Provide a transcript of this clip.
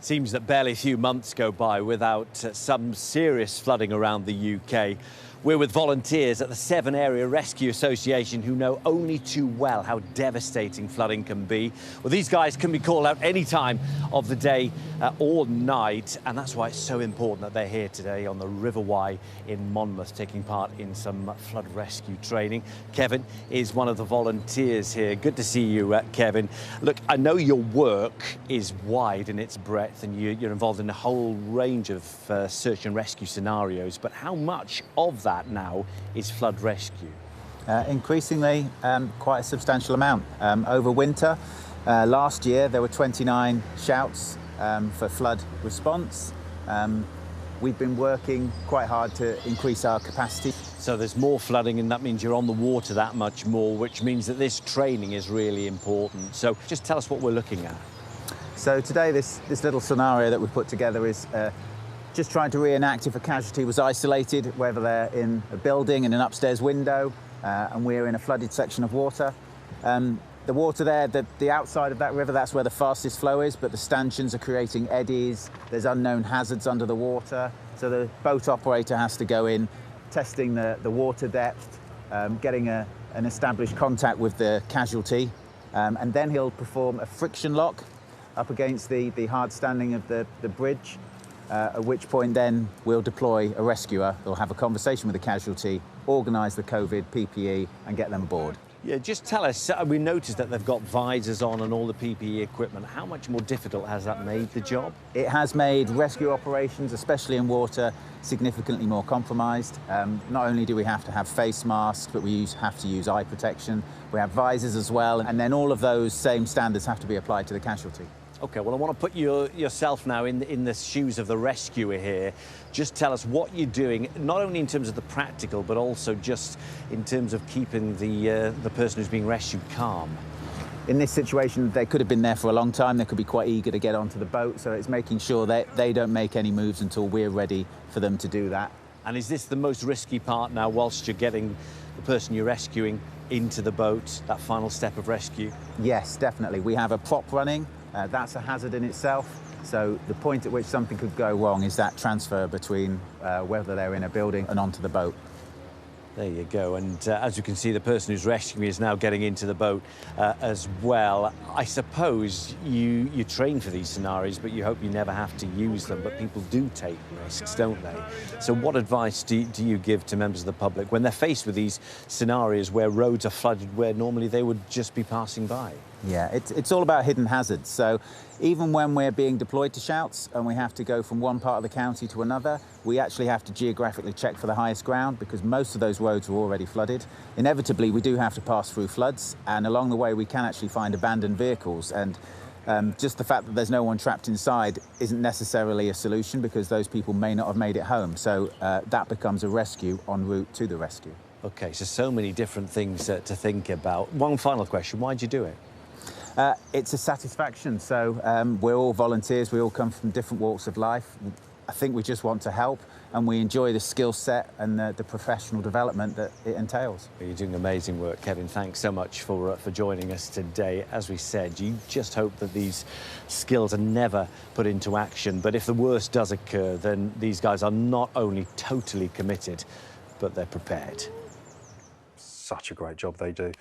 Seems that barely a few months go by without some serious flooding around the UK. We're with volunteers at the Severn Area Rescue Association who know only too well how devastating flooding can be. Well, these guys can be called out any time of the day or night, and that's why it's so important that they're here today on the River Wye in Monmouth, taking part in some flood rescue training. Kevin is one of the volunteers here. Good to see you, Kevin. Look, I know your work is wide in its breadth and you're involved in a whole range of search and rescue scenarios, but how much of that now is flood rescue? Increasingly, quite a substantial amount. Over winter, last year there were 29 shouts for flood response. We've been working quite hard to increase our capacity. So there's more flooding, and that means you're on the water that much more, which means that this training is really important. So just tell us what we're looking at. So today this little scenario that we put together is just trying to reenact if a casualty was isolated, whether they're in a building, in an upstairs window, and we're in a flooded section of water. The water there, the outside of that river, that's where the fastest flow is, but the stanchions are creating eddies. There's unknown hazards under the water. So the boat operator has to go in, testing the water depth, getting an established contact with the casualty, and then he'll perform a friction lock up against the hard standing of the bridge. At which point then we'll deploy a rescuer. They'll have a conversation with the casualty, organise the COVID PPE and get them aboard. Yeah, just tell us, we noticed that they've got visors on and all the PPE equipment. How much more difficult has that made the job? It has made rescue operations, especially in water, significantly more compromised. Not only do we have to have face masks, but we have to use eye protection. We have visors as well, and then all of those same standards have to be applied to the casualty. OK, well, I want to put yourself now in the shoes of the rescuer here. Just tell us what you're doing, not only in terms of the practical, but also just in terms of keeping the person who's being rescued calm. In this situation, they could have been there for a long time. They could be quite eager to get onto the boat, so it's making sure that they don't make any moves until we're ready for them to do that. And is this the most risky part now, whilst you're getting the person you're rescuing into the boat, that final step of rescue? Yes, definitely. We have a prop running. That's a hazard in itself. So the point at which something could go wrong is that transfer between whether they're in a building and onto the boat. There you go. And as you can see, the person who's rescuing is now getting into the boat as well. I suppose you train for these scenarios, but you hope you never have to use them. But people do take risks, don't they? So what advice do you give to members of the public when they're faced with these scenarios where roads are flooded where normally they would just be passing by? Yeah, it's all about hidden hazards. So even when we're being deployed to shouts and we have to go from one part of the county to another, we actually have to geographically check for the highest ground because most of those roads are already flooded. Inevitably, we do have to pass through floods, and along the way we can actually find abandoned vehicles. And just the fact that there's no one trapped inside isn't necessarily a solution because those people may not have made it home. So that becomes a rescue en route to the rescue. OK, so many different things to think about. One final question, why'd you do it? It's a satisfaction. So we're all volunteers. We all come from different walks of life. I think we just want to help, and we enjoy the skill set and the professional development that it entails. You're doing amazing work, Kevin. Thanks so much for joining us today. As we said, you just hope that these skills are never put into action. But if the worst does occur, then these guys are not only totally committed, but they're prepared. Such a great job they do.